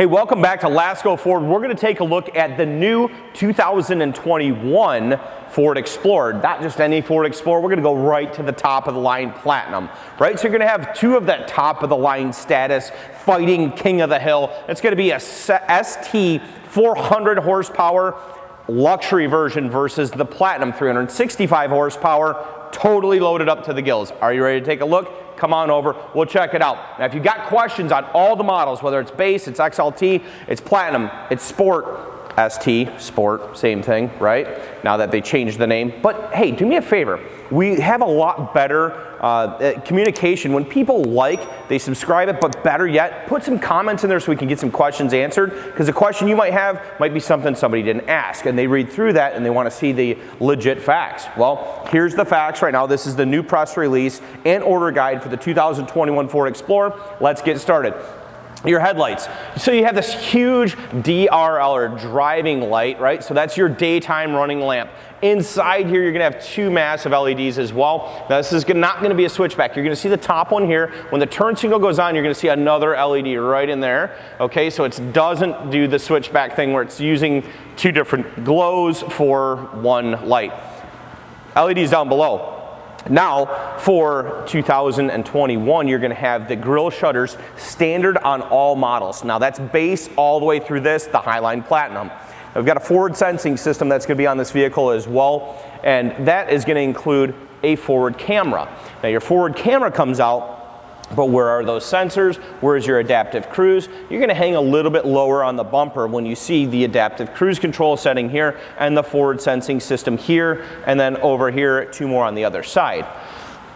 Hey, welcome back to Let's Go Ford. We're going to take a look at the new 2021 Ford Explorer. Not just any Ford Explorer, we're going to go right to the top of the line Platinum, right? So you're going to have two of that top of the line status fighting king of the hill. It's going to be a ST 400 horsepower luxury version versus the Platinum 365 horsepower, totally loaded up to the gills. Are you ready to take a look? Come on over, we'll check it out. Now if you've got questions on all the models, whether it's base, it's XLT, it's Platinum, it's Sport, ST, Sport, same thing, right? Now that they changed the name. But hey, do me a favor. We have a lot better communication. When people like, they subscribe it, but better yet, put some comments in there so we can get some questions answered, because the question you might have might be something somebody didn't ask, and they read through that and they want to see the legit facts. Well, here's the facts right now. This is the new press release and order guide for the 2021 Ford Explorer. Let's get started. Your headlights. So you have this huge DRL, or driving light, right? So that's your daytime running lamp. Inside here, you're gonna have two massive LEDs as well. Now this is not gonna be a switchback. You're gonna see the top one here. When the turn signal goes on, you're gonna see another LED right in there. Okay, so it doesn't do the switchback thing where it's using two different glows for one light. LEDs down below. Now, for 2021, you're going to have the grille shutters standard on all models. Now, that's base all the way through this, the Highline Platinum. We've got a forward sensing system that's going to be on this vehicle as well, and that is going to include a forward camera. Now, your forward camera comes out, but where are those sensors? Where's your adaptive cruise? You're gonna hang a little bit lower on the bumper when you see the adaptive cruise control setting here and the forward sensing system here, and then over here, two more on the other side.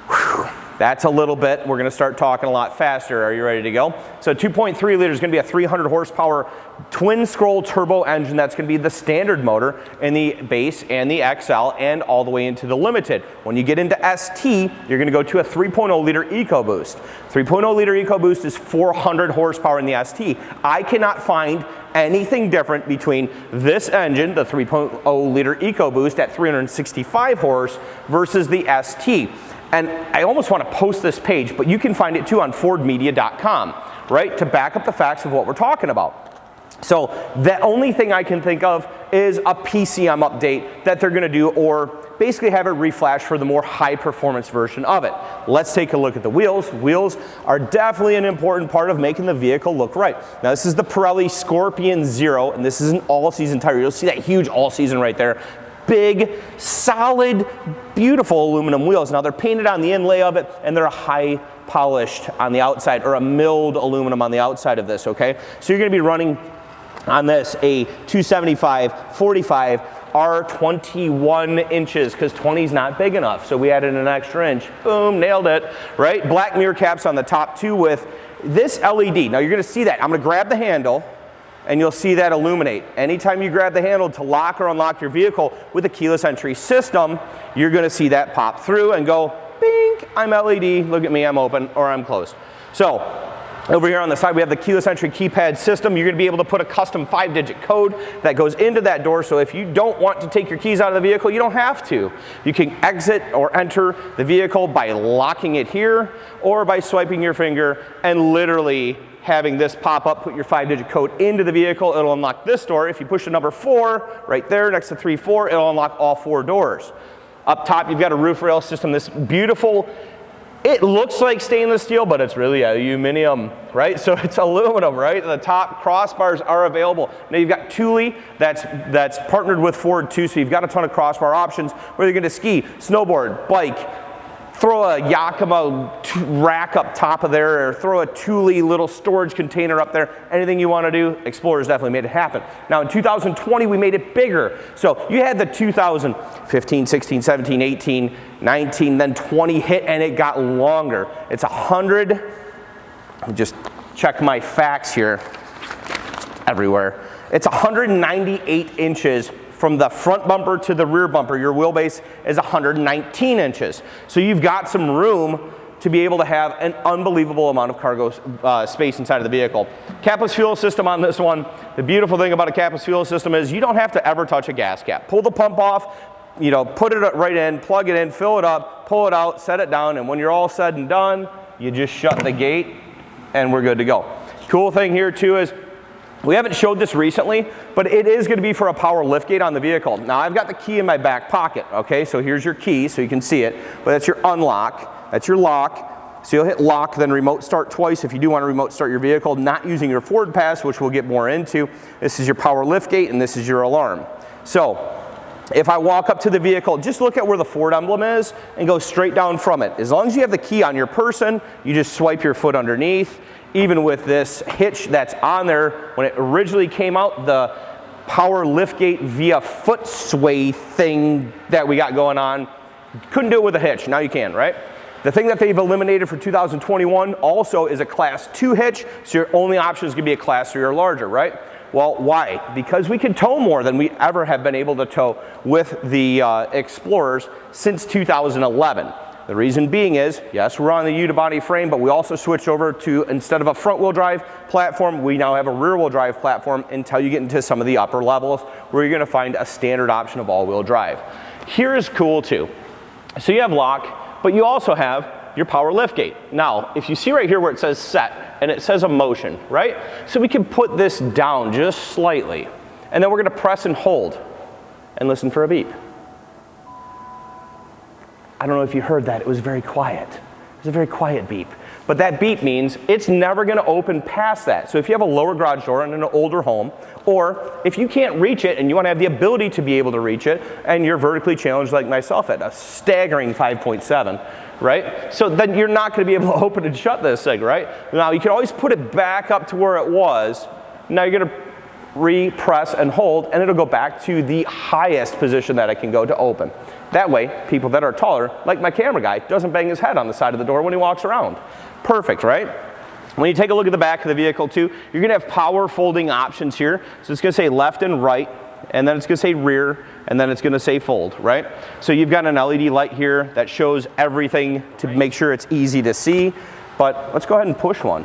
Whew. That's a little bit. We're gonna start talking a lot faster. Are you ready to go? So 2.3 liter is gonna be a 300 horsepower twin scroll turbo engine. That's gonna be the standard motor in the base and the XL and all the way into the limited. When you get into ST, you're gonna go to a 3.0 liter EcoBoost. 3.0 liter EcoBoost is 400 horsepower in the ST. I cannot find anything different between this engine, the 3.0 liter EcoBoost at 365 horse versus the ST. And I almost want to post this page, but you can find it too on FordMedia.com, right? To back up the facts of what we're talking about. So the only thing I can think of is a PCM update that they're going to do, or basically have it reflash for the more high performance version of it. Let's take a look at the wheels. Wheels are definitely an important part of making the vehicle look right. Now this is the Pirelli Scorpion Zero, and this is an all-season tire. You'll see that huge all-season right there. Big, solid, beautiful aluminum wheels. Now they're painted on the inlay of it, and they're high polished on the outside, or a milled aluminum on the outside of this, okay? So you're gonna be running on this a 275/45 R21 inches, because 20 is not big enough. So we added an extra inch. Boom, nailed it, right? Black mirror caps on the top too with this LED. Now you're gonna see that. I'm gonna grab the handle, and you'll see that illuminate. Anytime you grab the handle to lock or unlock your vehicle with a keyless entry system, you're gonna see that pop through and go, bink, I'm LED, look at me, I'm open, or I'm closed. So, over here on the side, we have the keyless entry keypad system. You're gonna be able to put a custom 5-digit code that goes into that door, so if you don't want to take your keys out of the vehicle, you don't have to. You can exit or enter the vehicle by locking it here, or by swiping your finger and literally having this pop up, put your 5-digit code into the vehicle, it'll unlock this door. If you push the number 4 right there next to 3-4, it'll unlock all 4 doors. Up top, you've got a roof rail system, this beautiful, it looks like stainless steel, but it's really aluminum, right? So it's aluminum, right? The top crossbars are available. Now you've got Thule that's partnered with Ford too, so you've got a ton of crossbar options, whether you're gonna ski, snowboard, bike, throw a Yakima rack up top of there, or throw a Thule little storage container up there. Anything you want to do, Explorer's definitely made it happen. Now in 2020, we made it bigger. So you had the 2015, 16, 17, 18, 19, then 20 hit, and it got longer. It's 100, let me just check my facts here, everywhere. It's 198 inches from the front bumper to the rear bumper. Your wheelbase is 119 inches. So you've got some room to be able to have an unbelievable amount of cargo space inside of the vehicle. Capless fuel system on this one. The beautiful thing about a capless fuel system is you don't have to ever touch a gas cap. Pull the pump off, you know, put it right in, plug it in, fill it up, pull it out, set it down, and when you're all said and done, you just shut the gate and we're good to go. Cool thing here too is We haven't showed this recently, but it is going to be for a power liftgate on the vehicle. Now I've got the key in my back pocket, okay? So here's your key so you can see it, but that's your unlock, that's your lock. So you'll hit lock, then remote start twice if you do want to remote start your vehicle, not using your forward pass, which we'll get more into. This is your power liftgate and this is your alarm. So if I walk up to the vehicle, just look at where the Ford emblem is and go straight down from it. As long as you have the key on your person, you just swipe your foot underneath. Even with this hitch that's on there, when it originally came out, the power liftgate via foot sway thing that we got going on, couldn't do it with a hitch. Now you can, right? The thing that they've eliminated for 2021 also is a Class 2 hitch, so your only option is going to be a Class 3 or larger, right? Well, why? Because we can tow more than we ever have been able to tow with the Explorers since 2011. The reason being is, yes, we're on the unibody frame, but we also switched over to, instead of a front-wheel drive platform, we now have a rear-wheel drive platform until you get into some of the upper levels where you're going to find a standard option of all-wheel drive. Here is cool too. So you have lock, but you also have your power liftgate. Now, if you see right here where it says set, and it says a motion, right? So we can put this down just slightly, and then we're going to press and hold and listen for a beep. I don't know if you heard that, it was very quiet. It was a very quiet beep. But that beep means it's never gonna open past that. So if you have a lower garage door in an older home, or if you can't reach it and you wanna have the ability to be able to reach it, and you're vertically challenged like myself at a staggering 5.7, right? So then you're not gonna be able to open and shut this thing, right? Now you can always put it back up to where it was. Now you're gonna re-press and hold, and it'll go back to the highest position that it can go to open. That way, people that are taller, like my camera guy, doesn't bang his head on the side of the door when he walks around. Perfect, right? When you take a look at the back of the vehicle too, you're gonna have power folding options here. So it's gonna say left and right, and then it's gonna say rear, and then it's gonna say fold, right? So you've got an LED light here that shows everything to make sure it's easy to see, but let's go ahead and push one.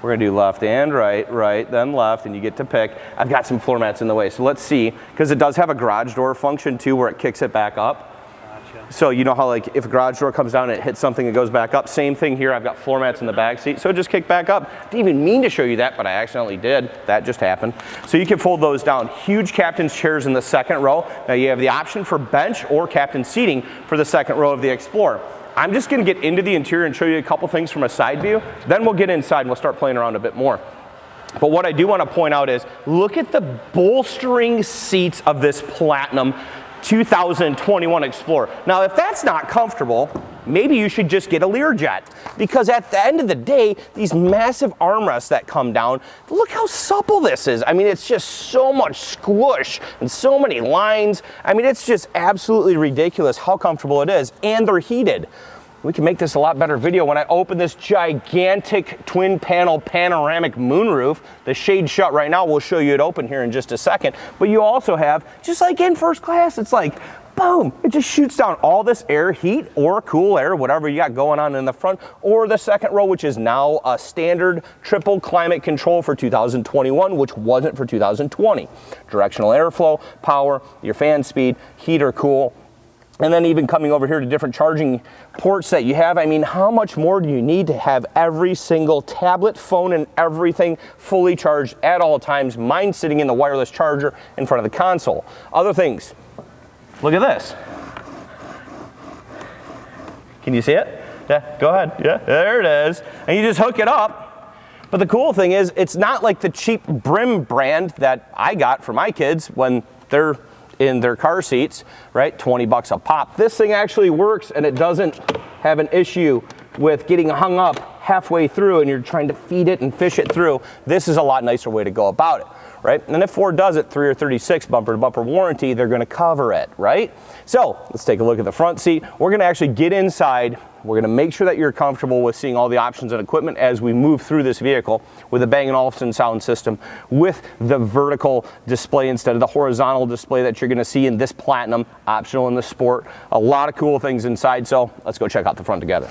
We're gonna do left and right, right, then left, and you get to pick. I've got some floor mats in the way, so let's see, because it does have a garage door function too where it kicks it back up. Gotcha. So you know how like if a garage door comes down and it hits something, it goes back up. Same thing here, I've got floor mats in the back seat, so it just kicked back up. Didn't even mean to show you that, but I accidentally did. That just happened. So you can fold those down. Huge captain's chairs in the second row. Now you have the option for bench or captain seating for the second row of the Explorer. I'm just gonna get into the interior and show you a couple things from a side view, then we'll get inside and we'll start playing around a bit more. But what I do wanna point out is, look at the bolstering seats of this Platinum 2021 Explorer. Now, if that's not comfortable, maybe you should just get a Learjet, because at the end of the day, these massive armrests that come down, look how supple this is. I mean, it's just so much squish and so many lines. I mean, it's just absolutely ridiculous how comfortable it is, and they're heated. We can make this a lot better video when I open this gigantic twin panel panoramic moonroof. The shade shut right now, we'll show you it open here in just a second. But you also have, just like in first class, it's like, boom, it just shoots down all this air, heat or cool air, whatever you got going on in the front, or the second row, which is now a standard triple climate control for 2021, which wasn't for 2020. Directional airflow, power, your fan speed, heat or cool. And then even coming over here to different charging ports that you have, I mean, how much more do you need to have every single tablet, phone, and everything fully charged at all times? Mine sitting in the wireless charger in front of the console. Other things, look at this. Can you see it? Yeah, go ahead. Yeah, there it is. And you just hook it up. But the cool thing is, it's not like the cheap Brim brand that I got for my kids when they're in their car seats, right? 20 bucks a pop. This thing actually works, and it doesn't have an issue with getting hung up halfway through and you're trying to feed it and fish it through. This is a lot nicer way to go about it, right? And if Ford does it 3 or 36 bumper to bumper warranty, they're gonna cover it, right? So let's take a look at the front seat. We're gonna actually get inside. We're gonna make sure that you're comfortable with seeing all the options and equipment as we move through this vehicle with the Bang & Olufsen sound system, with the vertical display instead of the horizontal display that you're gonna see in this Platinum, optional in the Sport. A lot of cool things inside, so let's go check out the front together.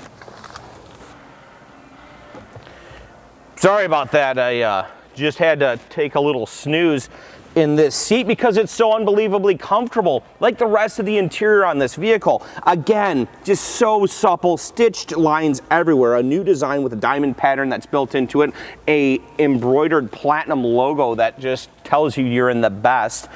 Sorry about that, I just had to take a little snooze in this seat because it's so unbelievably comfortable, like the rest of the interior on this vehicle. Again, just so supple, stitched lines everywhere, a new design with a diamond pattern that's built into it, a embroidered platinum logo that just tells you you're in the best.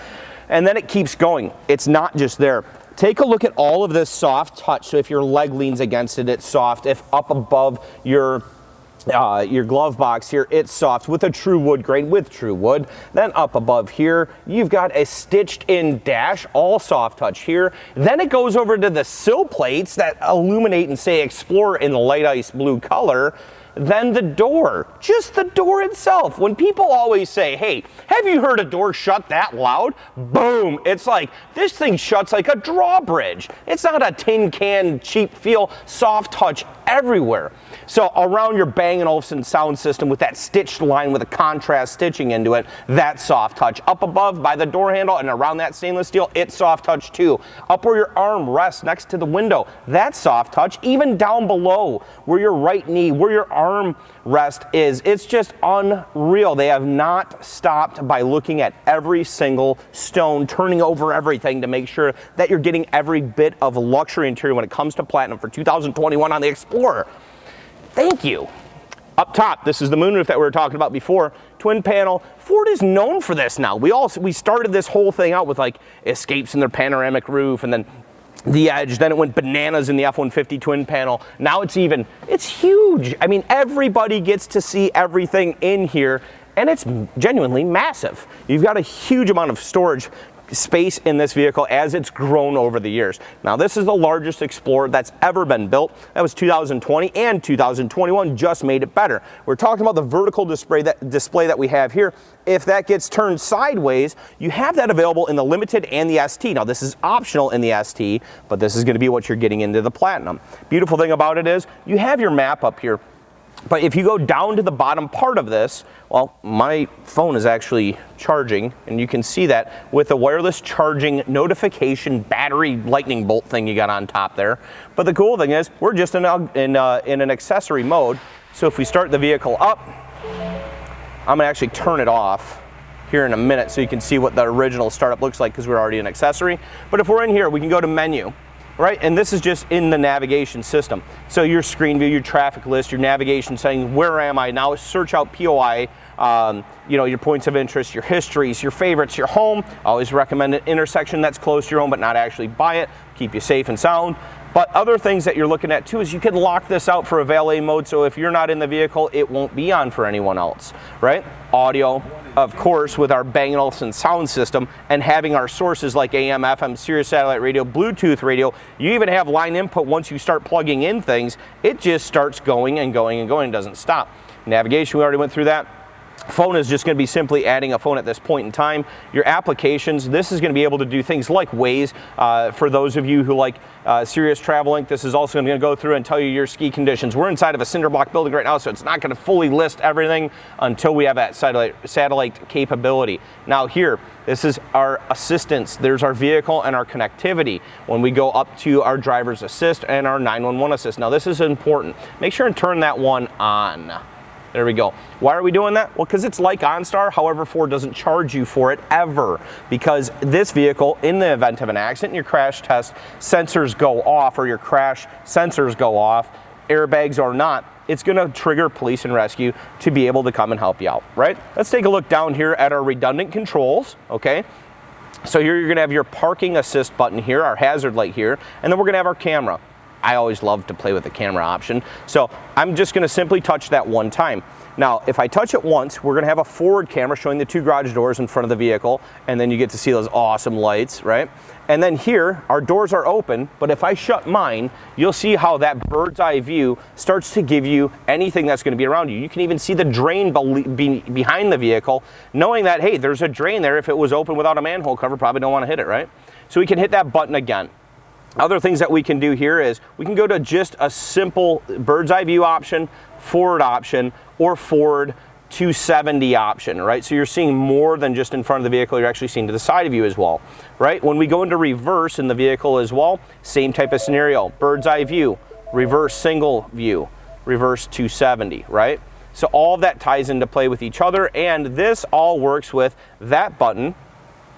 And then it keeps going. It's not just there. Take a look at all of this soft touch. So if your leg leans against it, it's soft. If up above your glove box here, it's soft with a true wood grain with true wood. Then up above here, you've got a stitched in dash, all soft touch here. Then it goes over to the sill plates that illuminate and say Explorer in the light ice blue color. Then the door, just the door itself. When people always say, hey, have you heard a door shut that loud? Boom, it's like, this thing shuts like a drawbridge. It's not a tin can cheap feel, soft touch everywhere. So around your Bang & Olufsen sound system with that stitched line with a contrast stitching into it, that's soft touch. Up above by the door handle and around that stainless steel, it's soft touch too. Up where your arm rests next to the window, that's soft touch. Even down below where your right knee, where your arm rest is, it's just unreal. They have not stopped by looking at every single stone, turning over everything to make sure that you're getting every bit of luxury interior when it comes to platinum for 2021 on the Explorer. Thank you. Up top, this is the moonroof that we were talking about before. Twin panel. Ford is known for this now. We started this whole thing out with like Escapes in their panoramic roof, and then the Edge, then it went bananas in the F-150 twin panel. Now it's huge. I mean, everybody gets to see everything in here, and it's genuinely massive. You've got a huge amount of storage space in this vehicle as it's grown over the years. Now this is the largest Explorer that's ever been built. That was 2020, and 2021 just made it better. We're talking about the vertical display that we have here. If that gets turned sideways, you have that available in the Limited and the ST. Now this is optional in the ST, but this is going to be what you're getting into the Platinum. Beautiful thing about it is you have your map up here. But if you go down to the bottom part of this, well, my phone is actually charging, and you can see that with the wireless charging notification battery lightning bolt thing you got on top there. But the cool thing is, we're just in an accessory mode. So if we start the vehicle up, I'm gonna actually turn it off here in a minute so you can see what the original startup looks like because we're already an accessory. But if we're in here, we can go to menu. Right, and this is just in the navigation system. So your screen view, your traffic list, your navigation saying, where am I? Now search out POI, your points of interest, your histories, your favorites, your home. Always recommend an intersection that's close to your home, but not actually by it. Keep you safe and sound. But other things that you're looking at too is you can lock this out for a valet mode, so if you're not in the vehicle, it won't be on for anyone else, right? Audio, of course, with our Bang & Olufsen sound system and having our sources like AM, FM, Sirius satellite radio, Bluetooth radio. You even have line input. Once you start plugging in things, it just starts going and going and going, it doesn't stop. Navigation, we already went through that. Phone is just going to be simply adding a phone at this point in time. Your applications, this is going to be able to do things like Waze. For those of you who like Sirius Travel-Link, this is also going to go through and tell you your ski conditions. We're inside of a cinder block building right now, so it's not going to fully list everything until we have that satellite capability. Now here, this is our assistance. There's our vehicle and our connectivity when we go up to our driver's assist and our 911 assist. Now this is important. Make sure and turn that one on. There we go. Why are we doing that? Well, because it's like OnStar. However, Ford doesn't charge you for it ever, because this vehicle, in the event of an accident, your crash test sensors go off, or your crash sensors go off, airbags or not, it's going to trigger police and rescue to be able to come and help you out, right? Let's take a look down here at our redundant controls, okay? So here you're going to have your parking assist button here, our hazard light here, and then we're going to have our camera. I always love to play with the camera option. So I'm just going to simply touch that one time. Now, if I touch it once, we're going to have a forward camera showing the two garage doors in front of the vehicle, and then you get to see those awesome lights, right? And then here, our doors are open, but if I shut mine, you'll see how that bird's eye view starts to give you anything that's going to be around you. You can even see the drain behind the vehicle, knowing that, hey, there's a drain there. If it was open without a manhole cover, probably don't want to hit it, right? So we can hit that button again. Other things that we can do here is we can go to just a simple bird's eye view option, forward option, or forward 270 option, right? So you're seeing more than just in front of the vehicle, you're actually seeing to the side of you as well, right? When we go into reverse in the vehicle as well, same type of scenario, bird's eye view, reverse single view, reverse 270, right? So all of that ties into play with each other, and this all works with that button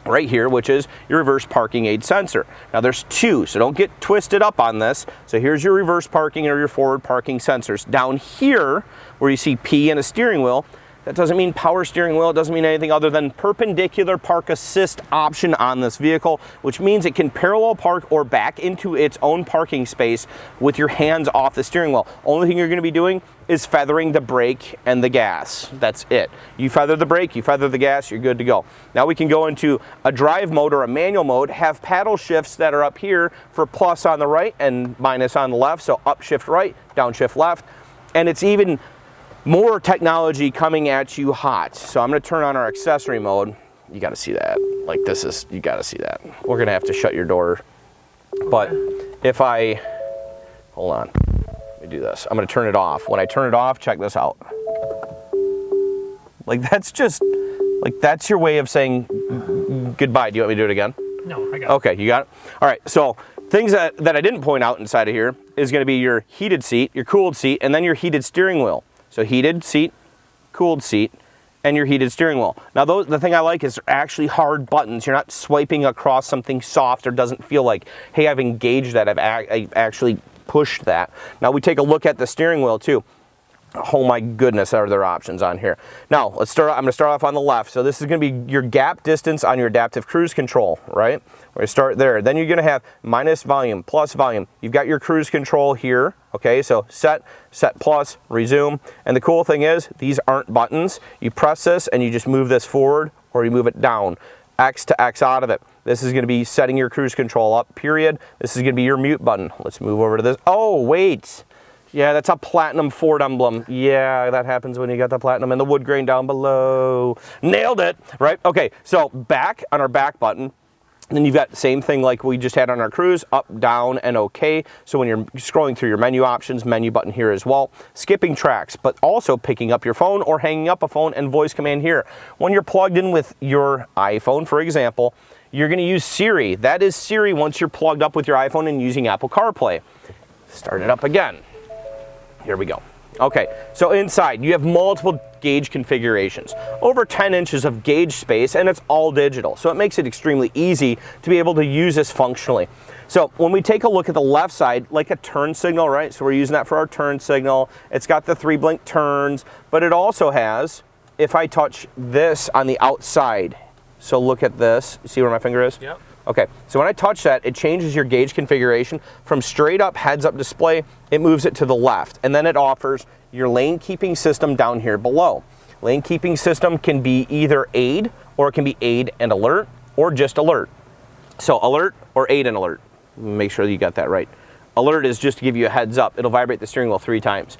right here, which is your reverse parking aid sensor. Now there's two, so don't get twisted up on this. So here's your reverse parking or your forward parking sensors. Down here, where you see P and a steering wheel, that doesn't mean power steering wheel, it doesn't mean anything other than perpendicular park assist option on this vehicle, which means it can parallel park or back into its own parking space with your hands off the steering wheel. Only thing you're going to be doing is feathering the brake and the gas. That's it. You feather the brake, you feather the gas, you're good to go. Now we can go into a drive mode or a manual mode, have paddle shifts that are up here for plus on the right and minus on the left, so up shift right, down shift left, and it's even more technology coming at you hot. So I'm going to turn on our accessory mode. You got to see that. Like this is, you got to see that. We're going to have to shut your door. But if I, hold on, let me do this. I'm going to turn it off. When I turn it off, check this out. Like that's just, like that's your way of saying goodbye. Do you want me to do it again? No, I got it. Okay, you got it? All right, so things that I didn't point out inside of here is going to be your heated seat, your cooled seat, and then your heated steering wheel. So heated seat, cooled seat, and your heated steering wheel. Now the thing I like is they're actually hard buttons. You're not swiping across something soft or doesn't feel like, hey, I've engaged that, I've actually pushed that. Now we take a look at the steering wheel too. Oh my goodness, are there options on here. Now let's start. I'm going to start off on the left. So this is going to be your gap distance on your adaptive cruise control, right? We're going to start there. Then you're going to have minus volume, plus volume. You've got your cruise control here. Okay, so set plus, resume. And the cool thing is these aren't buttons. You press this and you just move this forward or you move it down. X to X out of it. This is going to be setting your cruise control up, period. This is going to be your mute button. Let's move over to this. Oh, wait. Yeah, that's a platinum Ford emblem. Yeah, that happens when you got the platinum and the wood grain down below. Nailed it, right? Okay, so back on our back button. Then you've got the same thing like we just had on our cruise, up, down, and okay. So when you're scrolling through your menu options, menu button here as well. Skipping tracks, but also picking up your phone or hanging up a phone and voice command here. When you're plugged in with your iPhone, for example, you're gonna use Siri. That is Siri once you're plugged up with your iPhone and using Apple CarPlay. Start it up again. Here we go. Okay, so inside you have multiple gauge configurations, over 10 inches of gauge space, and it's all digital. So it makes it extremely easy to be able to use this functionally. So when we take a look at the left side, like a turn signal, right? So we're using that for our turn signal. It's got the 3 blink turns, but it also has, if I touch this on the outside, so look at this, you see where my finger is? Yep. Okay, so when I touch that, it changes your gauge configuration from straight up heads up display, it moves it to the left, and then it offers your lane keeping system down here below. Lane keeping system can be either aid, or it can be aid and alert, or just alert. So alert or aid and alert. Make sure you got that right. Alert is just to give you a heads up. It'll vibrate the steering wheel 3 times.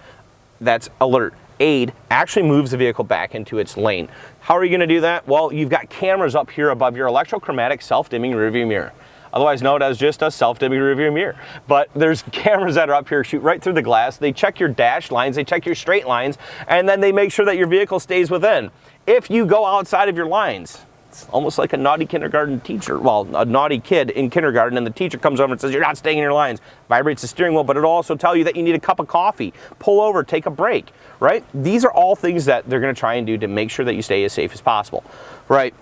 That's alert. Aid actually moves the vehicle back into its lane. How are you going to do that? Well, you've got cameras up here above your electrochromatic self-dimming rearview mirror, otherwise known as just a self-dimming rearview mirror. But there's cameras that are up here, shoot right through the glass. They check your dash lines, they check your straight lines, and then they make sure that your vehicle stays within. If you go outside of your lines, it's almost like a naughty kindergarten teacher. Well, a naughty kid in kindergarten, and the teacher comes over and says, you're not staying in your lines. Vibrates the steering wheel, but it'll also tell you that you need a cup of coffee. Pull over, take a break, right? These are all things that they're gonna try and do to make sure that you stay as safe as possible, right?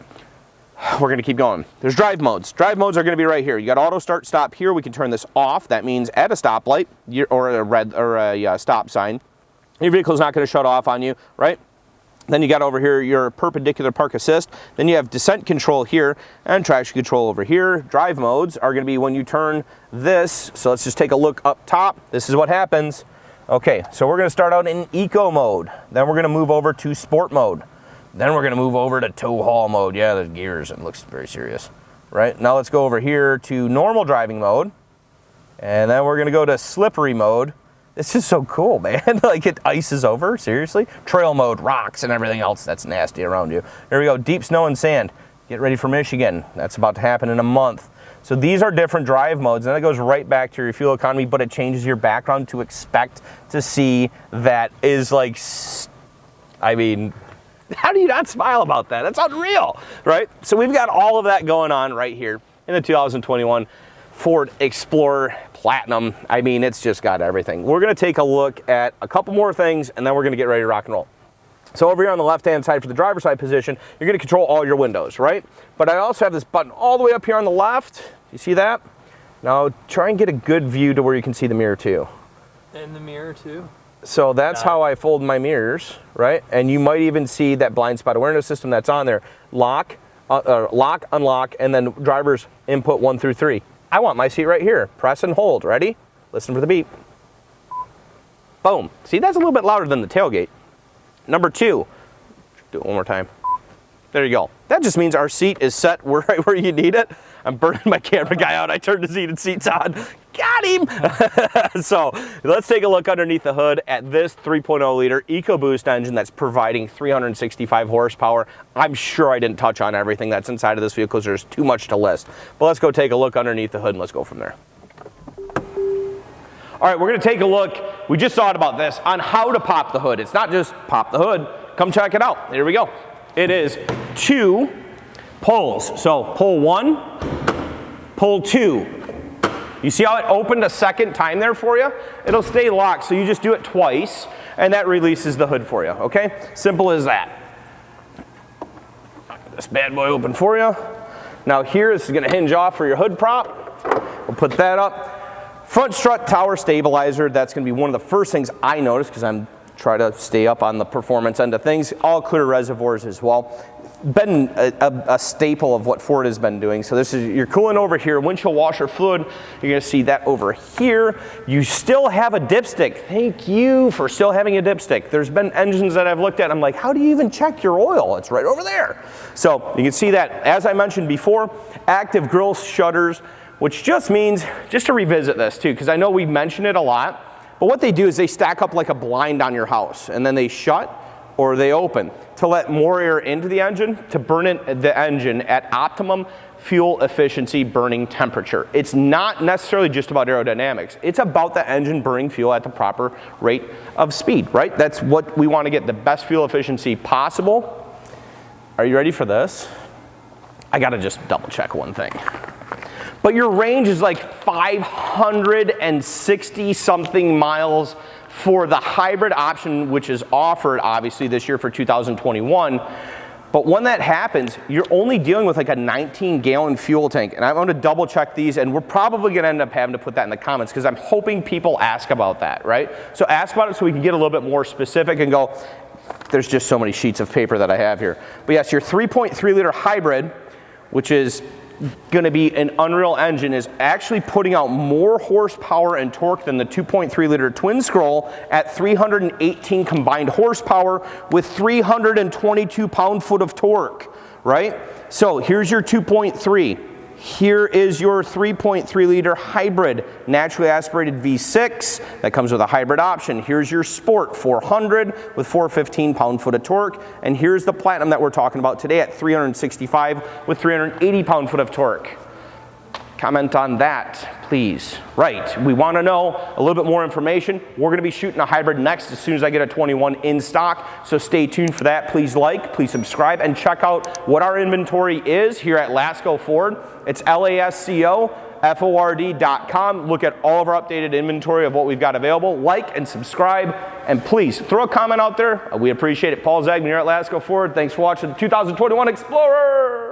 We're gonna keep going. There's drive modes. Drive modes are gonna be right here. You got auto start stop here. We can turn this off. That means at a stoplight or a red or a stop sign, your vehicle's not gonna shut off on you, right? Then you got over here your perpendicular park assist. Then you have descent control here and traction control over here. Drive modes are going to be when you turn this. So let's just take a look up top. This is what happens. Okay, so we're going to start out in eco mode. Then we're going to move over to sport mode. Then we're going to move over to tow haul mode. Yeah, the gears, it looks very serious. Right, now let's go over here to normal driving mode. And then we're going to go to slippery mode. This is so cool, man. Like it ices over, seriously. Trail mode, rocks and everything else that's nasty around you. Here we go, deep snow and sand. Get ready for Michigan. That's about to happen in a month. So these are different drive modes, and then it goes right back to your fuel economy, but it changes your background to expect to see that is like, I mean, how do you not smile about that? That's unreal, right? So we've got all of that going on right here in the 2021 Ford Explorer Platinum. I mean, it's just got everything. We're gonna take a look at a couple more things and then we're gonna get ready to rock and roll. So over here on the left-hand side for the driver's side position, you're gonna control all your windows, right? But I also have this button all the way up here on the left. You see that? Now try and get a good view to where you can see the mirror too. And the mirror too. So that's how I fold my mirrors, right? And you might even see that blind spot awareness system that's on there. Lock, unlock, and then driver's input 1 through 3. I want my seat right here. Press and hold. Ready? Listen for the beep. Boom. See, that's a little bit louder than the tailgate. Number 2. Do it one more time. There you go. That just means our seat is set right where you need it. I'm burning my camera guy out. I turned the heated seats on. Got him! So let's take a look underneath the hood at this 3.0 liter EcoBoost engine that's providing 365 horsepower. I'm sure I didn't touch on everything that's inside of this vehicle because there's too much to list. But let's go take a look underneath the hood and let's go from there. All right, we're gonna take a look. We just thought about this on how to pop the hood. It's not just pop the hood. Come check it out. Here we go. It is 2 pulls. So pull 1, pull 2. You see how it opened a second time there for you? It'll stay locked, so you just do it twice, and that releases the hood for you, okay? Simple as that. Get this bad boy open for you. Now here, this is gonna hinge off for your hood prop. We'll put that up. Front strut tower stabilizer, that's gonna be one of the first things I notice because I'm trying to stay up on the performance end of things. All clear reservoirs as well. Been a staple of what Ford has been doing. So this is, you're cooling over here, windshield washer fluid, you're gonna see that over here. You still have a dipstick. Thank you for still having a dipstick. There's been engines that I've looked at, I'm like, how do you even check your oil? It's right over there. So you can see that, as I mentioned before, active grille shutters, which just means, just to revisit this too, because I know we mention it a lot, but what they do is they stack up like a blind on your house, and then they shut or they open to let more air into the engine to burn the engine at optimum fuel efficiency burning temperature. It's not necessarily just about aerodynamics. It's about the engine burning fuel at the proper rate of speed, right? That's what we want to get, the best fuel efficiency possible. Are you ready for this? I gotta just double check one thing. But your range is like 560 something miles for the hybrid option, which is offered obviously this year for 2021. But when that happens, you're only dealing with like a 19-gallon fuel tank. And I'm going to double check these, and we're probably going to end up having to put that in the comments because I'm hoping people ask about that, right? So ask about it so we can get a little bit more specific and go, there's just so many sheets of paper that I have here. But yes, your 3.3 liter hybrid, which is going to be an Unreal engine, is actually putting out more horsepower and torque than the 2.3 liter twin scroll at 318 combined horsepower with 322 pound-foot of torque, right? So here's your 2.3. Here is your 3.3 liter hybrid naturally aspirated V6 that comes with a hybrid option. Here's your Sport 400 with 415 pound-foot of torque. And here's the Platinum that we're talking about today at 365 with 380 pound-foot of torque. Comment on that, please. Right, we want to know a little bit more information. We're going to be shooting a hybrid next as soon as I get a 21 in stock, so stay tuned for that. Please like, please subscribe, and check out what our inventory is here at Lasco Ford. It's LASCOFORD.com. Look at all of our updated inventory of what we've got available. Like and subscribe, and please throw a comment out there. We appreciate it. Paul Zagman here at Lasco Ford. Thanks for watching the 2021 Explorer.